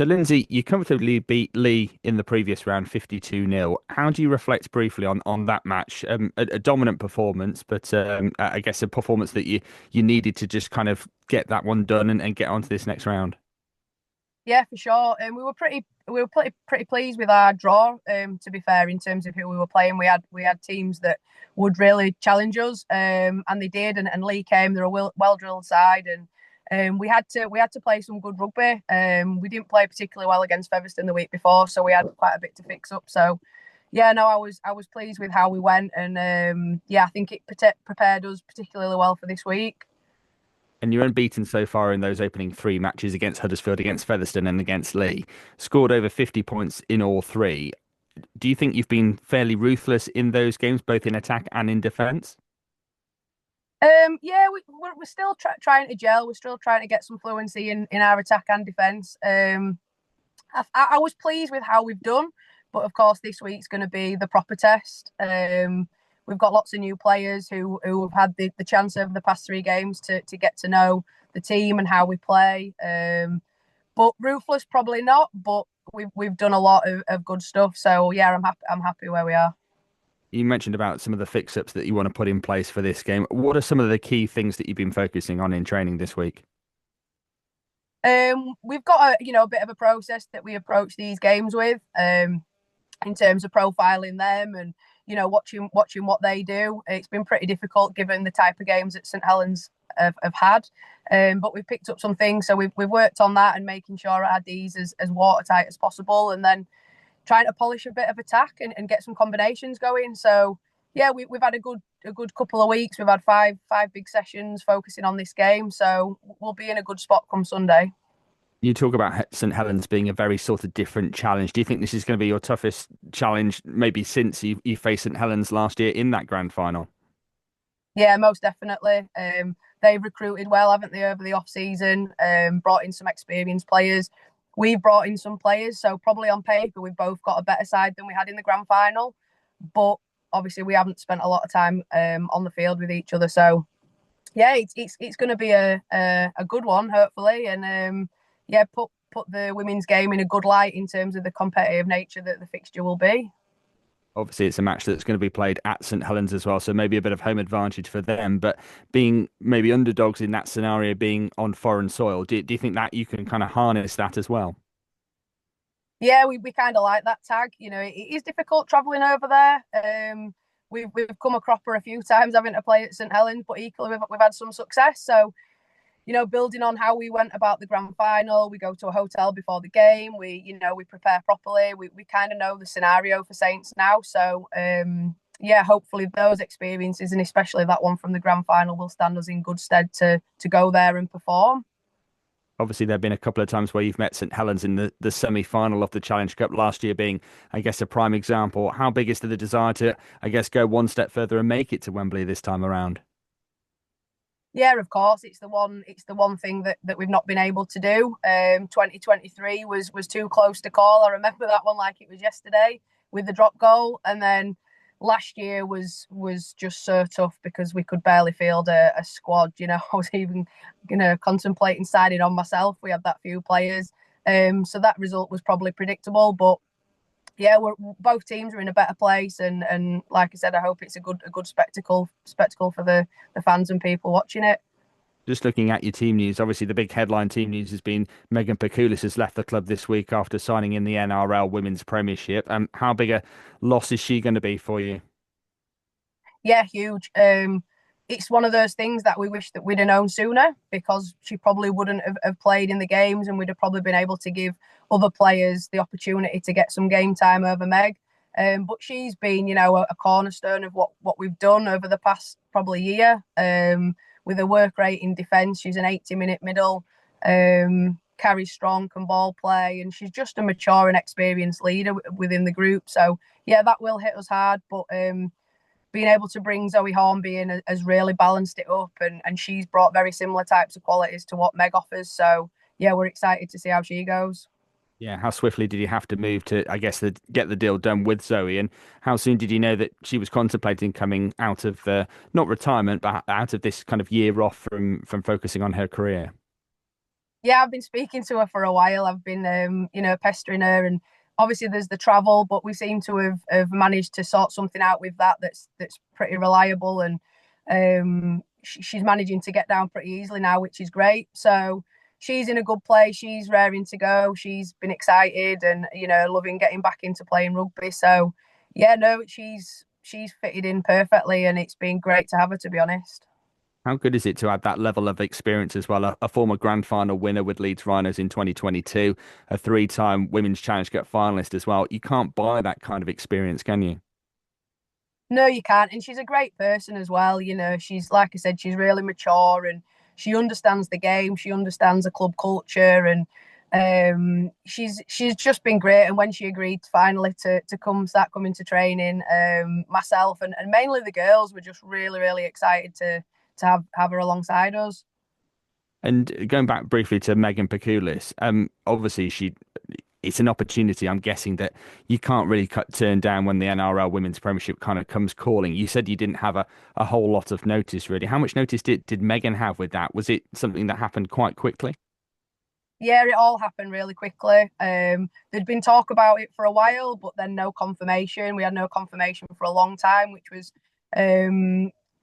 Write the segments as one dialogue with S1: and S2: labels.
S1: So, Lindsay, you comfortably beat Lee in the previous round 52-0. How do you reflect briefly on that match? A dominant performance, but I guess a performance that you needed to just kind of get that one done and get on to this next round.
S2: Yeah, for sure. And we were pretty pleased with our draw. To be fair, in terms of who we were playing, we had teams that would really challenge us, and they did. And Lee came. They're a well drilled side, and we had to play some good rugby. We didn't play particularly well against Featherstone the week before, so we had quite a bit to fix up. So yeah, no, I was pleased with how we went, and yeah, I think it prepared us particularly well for this week.
S1: And you're unbeaten so far in those opening three matches against Huddersfield, against Featherstone, and against Lee. Scored over 50 points in all three. Do you think you've been fairly ruthless in those games, both in attack and in defence?
S2: Yeah, we're still trying to gel. We're still trying to get some fluency in our attack and defence. I was pleased with how we've done, but of course this week's going to be the proper test. We've got lots of new players who have had the chance over the past three games to get to know the team and how we play. But ruthless, probably not. But we've done a lot of good stuff. So yeah, I'm happy where we are.
S1: You mentioned about some of the fix-ups that you want to put in place for this game. What are some of the key things that you've been focusing on in training this week?
S2: We've got a bit of a process that we approach these games with, in terms of profiling them and watching what they do. It's been pretty difficult given the type of games that St Helens have had, but we've picked up some things. So we've worked on that and making sure our D's as watertight as possible, and then trying to polish a bit of attack and get some combinations going. So yeah, we've had a good couple of weeks. We've had five big sessions focusing on this game, so we'll be in a good spot come Sunday.
S1: You talk about St Helens being a very sort of different challenge. Do you think this is going to be your toughest challenge, maybe since you faced St Helens last year in that grand final?
S2: Yeah, most definitely. They've recruited well, haven't they, over the off season? Brought in some experienced players. We've brought in some players, so probably on paper we've both got a better side than we had in the grand final. But obviously we haven't spent a lot of time on the field with each other. So yeah, it's going to be a good one, hopefully, and yeah, put the women's game in a good light in terms of the competitive nature that the fixture will be.
S1: Obviously, it's a match that's going to be played at St Helens as well, so maybe a bit of home advantage for them. But being maybe underdogs in that scenario, being on foreign soil, do you think that you can kind of harness that as well?
S2: Yeah, we kind of like that tag. It is difficult travelling over there. We've come a cropper a few times having to play at St Helens, but equally we've had some success. So building on how we went about the grand final, we go to a hotel before the game. We prepare properly. We kind of know the scenario for Saints now. So yeah, hopefully those experiences and especially that one from the grand final will stand us in good stead to go there and perform.
S1: Obviously, there have been a couple of times where you've met St Helens in the semi-final of the Challenge Cup last year being, I guess, a prime example. How big is the desire to, I guess, go one step further and make it to Wembley this time around?
S2: Yeah, of course. It's the one thing that we've not been able to do. 2023 was too close to call. I remember that one like it was yesterday with the drop goal, and then last year was just so tough because we could barely field a squad. I was even contemplating signing on myself. We had that few players, so that result was probably predictable, but yeah, both teams are in a better place, and like I said, I hope it's a good spectacle for the fans and people watching it.
S1: Just looking at your team news, obviously the big headline team news has been Megan Pakulis has left the club this week after signing in the NRL Women's Premiership. How big a loss is she going to be for you?
S2: Yeah, huge. It's one of those things that we wish that we'd have known sooner because she probably wouldn't have played in the games, and we'd have probably been able to give other players the opportunity to get some game time over Meg. But she's been, a cornerstone of what we've done over the past probably year. With her work rate in defence, she's an 80-minute middle, carries strong, can ball play, and she's just a mature and experienced leader within the group. So yeah, that will hit us hard, but being able to bring Zoe Hornby in has really balanced it up, and she's brought very similar types of qualities to what Meg offers. So yeah, we're excited to see how she goes.
S1: Yeah, how swiftly did you have to move to, I guess, get the deal done with Zoe? And how soon did you know that she was contemplating coming out of not retirement, but out of this kind of year off from focusing on her career?
S2: Yeah, I've been speaking to her for a while. I've been, pestering her, and obviously there's the travel, but we seem to have managed to sort something out with that that's pretty reliable, and she's managing to get down pretty easily now, which is great. So she's in a good place. She's raring to go. She's been excited and loving getting back into playing rugby. So yeah, no, she's fitted in perfectly, and it's been great to have her, to be honest.
S1: How good is it to add that level of experience as well? A former grand final winner with Leeds Rhinos in 2022, a three-time Women's Challenge Cup finalist as well. You can't buy that kind of experience, can you?
S2: No, you can't. And she's a great person as well. She's, like I said, she's really mature, and she understands the game. She understands the club culture, and she's just been great. And when she agreed finally to start coming to training, myself and mainly the girls were just really, really excited to have her alongside us.
S1: And going back briefly to Megan Pakulis, obviously it's an opportunity. I'm guessing that you can't really turn down when the NRL Women's Premiership kind of comes calling. You said you didn't have a whole lot of notice, really. How much notice did Megan have with that? Was it something that happened quite quickly?
S2: Yeah, it all happened really quickly. There'd been talk about it for a while, but then no confirmation. We had no confirmation for a long time, which was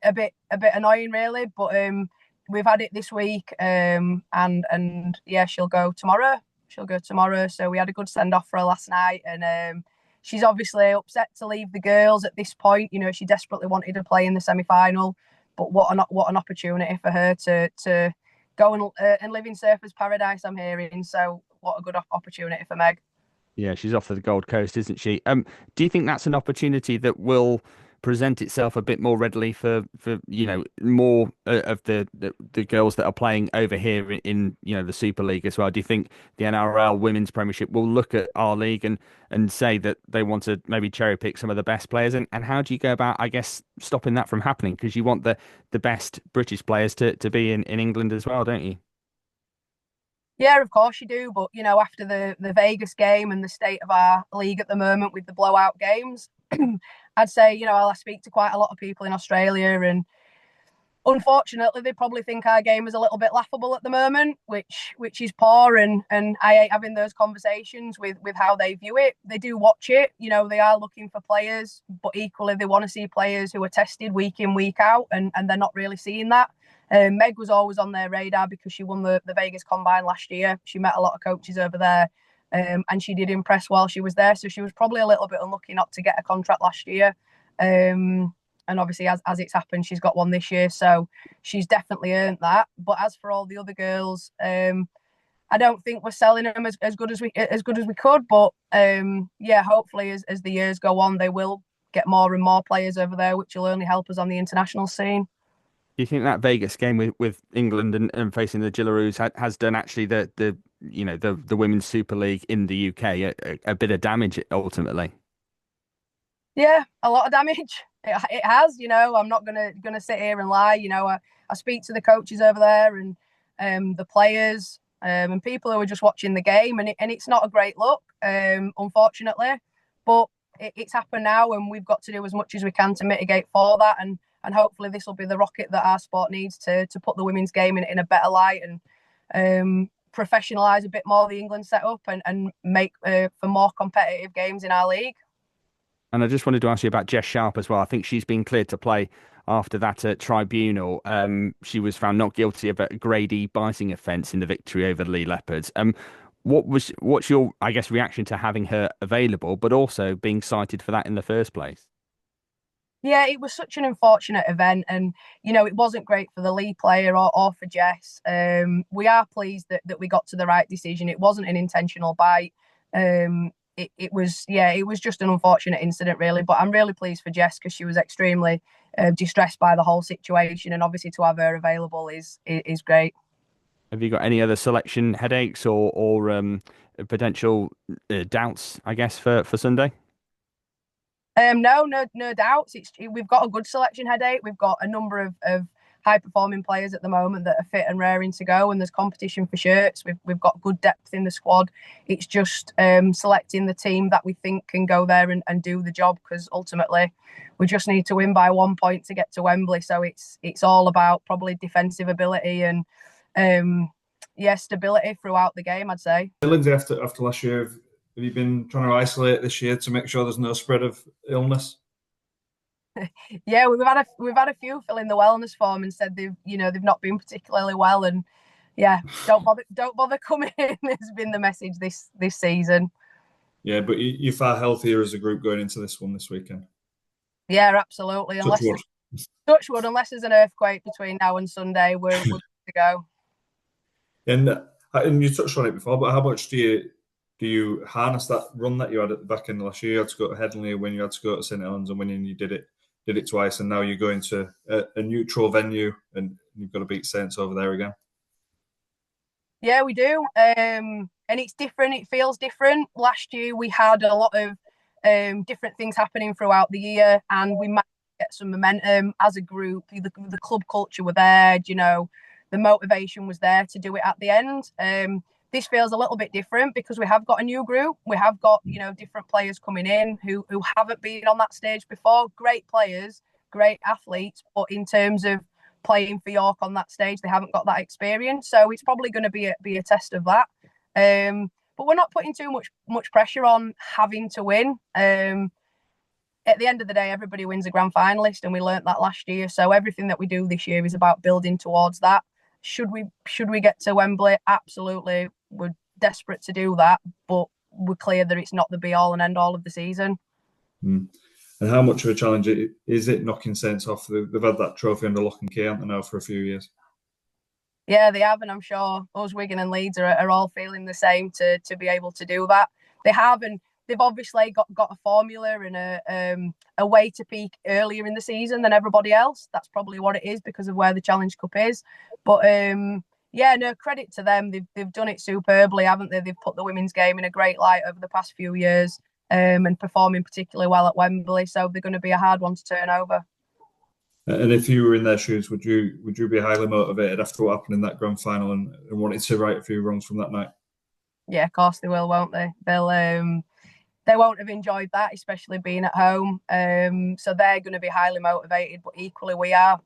S2: a bit annoying, really. But we've had it this week, and yeah, she'll go tomorrow. She'll go tomorrow. So we had a good send off for her last night, and she's obviously upset to leave the girls at this point. She desperately wanted to play in the semi final, but what an opportunity for her to go and live in surfers paradise, I'm hearing. So what a good opportunity for Meg.
S1: Yeah, she's off to the Gold Coast, isn't she? Do you think that's an opportunity that will present itself a bit more readily for more of the girls that are playing over here in the Super League as well? Do you think the NRL Women's Premiership will look at our league and say that they want to maybe cherry pick some of the best players? And how do you go about, I guess, stopping that from happening? Because you want the best British players to be in England as well, don't you?
S2: Yeah, of course you do. But after the Vegas game and the state of our league at the moment with the blowout games, I'd say I speak to quite a lot of people in Australia, and unfortunately, they probably think our game is a little bit laughable at the moment, which is poor. And I hate having those conversations with how they view it. They do watch it, they are looking for players, but equally they want to see players who are tested week in, week out, and they're not really seeing that. Meg was always on their radar because she won the Vegas Combine last year. She met a lot of coaches over there, and she did impress while she was there. So she was probably a little bit unlucky not to get a contract last year. And obviously, as it's happened, she's got one this year, so she's definitely earned that. But as for all the other girls, I don't think we're selling them as good as we could. But yeah, hopefully, as the years go on, they will get more and more players over there, which will only help us on the international scene.
S1: Do you think that Vegas game with England and facing the Gillaroos has done actually the Women's Super League in the UK a bit of damage ultimately?
S2: Yeah, a lot of damage. It has. I'm not gonna sit here and lie. I speak to the coaches over there, and the players, and people who are just watching the game, and it's not a great look, unfortunately. But it's happened now, and we've got to do as much as we can to mitigate for that, and hopefully this will be the rocket that our sport needs to put the women's game in a better light, and professionalise a bit more the England setup, and make for more competitive games in our league.
S1: And I just wanted to ask you about Jess Sharp as well. I think she's been cleared to play after that tribunal. She was found not guilty of a Grade E biting offence in the victory over the Lee Leopards. What's your, I guess, reaction to having her available, but also being cited for that in the first place?
S2: Yeah, it was such an unfortunate event, and it wasn't great for the lead player or for Jess. We are pleased that we got to the right decision. It wasn't an intentional bite. It was just an unfortunate incident, really. But I'm really pleased for Jess because she was extremely distressed by the whole situation, and obviously to have her available is great.
S1: Have you got any other selection headaches or potential doubts, I guess, for Sunday?
S2: No doubts. We've got a good selection headache. We've got a number of high performing players at the moment that are fit and raring to go, and there's competition for shirts. We've got good depth in the squad. It's just selecting the team that we think can go there and do the job, because ultimately we just need to win by 1 point to get to Wembley. So it's all about probably defensive ability and stability throughout the game, I'd say.
S3: Lindsay, after last year, have you been trying to isolate this year to make sure there's no spread of illness?
S2: Yeah, we've had a few fill in the wellness form and said they've not been particularly well, and yeah, don't bother coming in has been the message this season.
S3: Yeah, but you're far healthier as a group going into this one this weekend.
S2: Yeah, absolutely. Touch wood, unless there's an earthquake between now and Sunday, we're good to go.
S3: And you touched on it before, but how much do you harness that run that you had at the back end of last year? You had to go to Headingley when you had to go to St Helens, and when you did it twice, and now you're going to a neutral venue and you've got to beat Saints over there again.
S2: Yeah, we do. And it's different. It feels different. Last year we had a lot of different things happening throughout the year, and we might get some momentum as a group. The club culture were there, the motivation was there to do it at the end. This feels a little bit different because we have got a new group. We have got, different players coming in who haven't been on that stage before. Great players, great athletes, but in terms of playing for York on that stage, they haven't got that experience. So it's probably going to be a test of that. But we're not putting too much pressure on having to win. At the end of the day, everybody wins a grand finalist, and we learnt that last year. So everything that we do this year is about building towards that. Should we get to Wembley? Absolutely. We're desperate to do that, but we're clear that it's not the be-all and end-all of the season.
S3: And how much of a challenge is it knocking Saints off? They've had that trophy under lock and key, haven't they, now for a few years?
S2: Yeah, they have, and I'm sure us, Wigan and Leeds are all feeling the same to be able to do that. They have, and they've obviously got a formula and a way to peak earlier in the season than everybody else. That's probably what it is because of where the Challenge Cup is. But credit to them. They've done it superbly, haven't they? They've put the women's game in a great light over the past few years, and performing particularly well at Wembley. So they're going to be a hard one to turn over.
S3: And if you were in their shoes, would you be highly motivated after what happened in that grand final and wanted to right a few wrongs from that night?
S2: Yeah, of course they will, won't they? They won't have enjoyed that, especially being at home. So they're going to be highly motivated, but equally we are.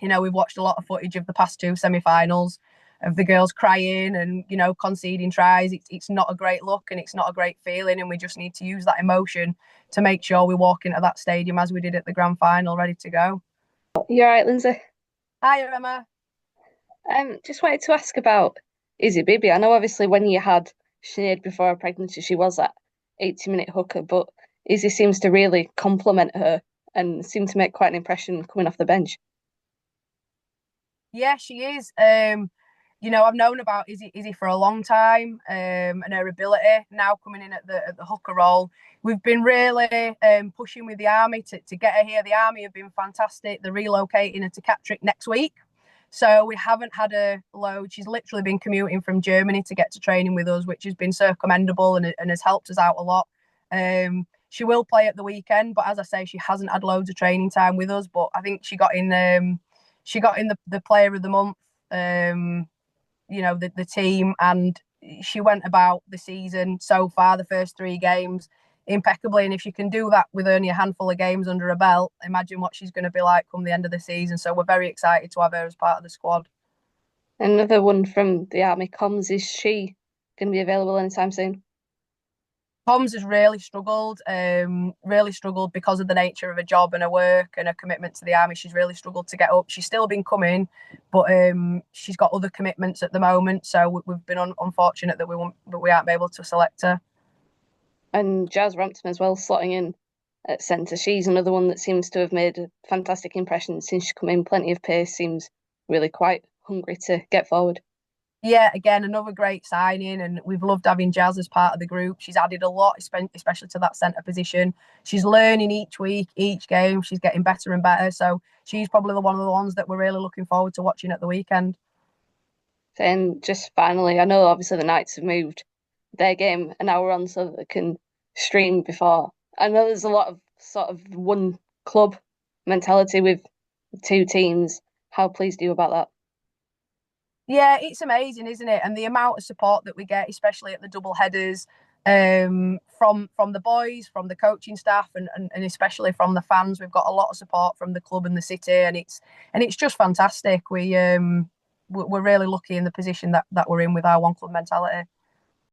S2: We've watched a lot of footage of the past two semi-finals of the girls crying and, conceding tries. It's not a great look and it's not a great feeling, and we just need to use that emotion to make sure we walk into that stadium as we did at the grand final, ready to go.
S4: You all right, Lindsay?
S2: Hi, Emma.
S4: Just wanted to ask about Izzy Bibi. I know obviously when you had Sinead before her pregnancy, she was that 80-minute hooker, but Izzy seems to really complement her and seem to make quite an impression coming off the bench.
S2: Yeah, she is. I've known about Izzy for a long time, and her ability now coming in at the hooker role. We've been really pushing with the Army to get her here. The Army have been fantastic. They're relocating her to Catterick next week. So we haven't had a load. She's literally been commuting from Germany to get to training with us, which has been so commendable and has helped us out a lot. She will play at the weekend, but as I say, she hasn't had loads of training time with us. But I think she got in the Player of the Month, the team, and she went about the season so far, the first 3 games, impeccably. And if she can do that with only a handful of games under her belt, imagine what she's going to be like come the end of the season. So we're very excited to have her as part of the squad.
S4: Another one from the Army, Comms, is she going to be available anytime soon?
S2: Comms has really struggled because of the nature of her job and her work and her commitment to the Army. She's really struggled to get up. She's still been coming, but she's got other commitments at the moment. So we've been unfortunate that we aren't able to select her.
S4: And Jazz Rampton as well, slotting in at centre. She's another one that seems to have made a fantastic impression since she's come in. Plenty of pace, seems really quite hungry to get forward.
S2: Yeah, again, another great signing, and we've loved having Jazz as part of the group. She's added a lot, especially to that centre position. She's learning each week, each game. She's getting better and better. So she's probably one of the ones that we're really looking forward to watching at the weekend.
S4: Then just finally, I know obviously the Knights have moved their game an hour on so that they can stream before. I know there's a lot of sort of one club mentality with 2 teams. How pleased are you about that?
S2: Yeah, it's amazing, isn't it? And the amount of support that we get, especially at the double headers, from the boys, from the coaching staff, and especially from the fans. We've got a lot of support from the club and the city, and it's just fantastic. we're really lucky in the position that we're in with our one club mentality.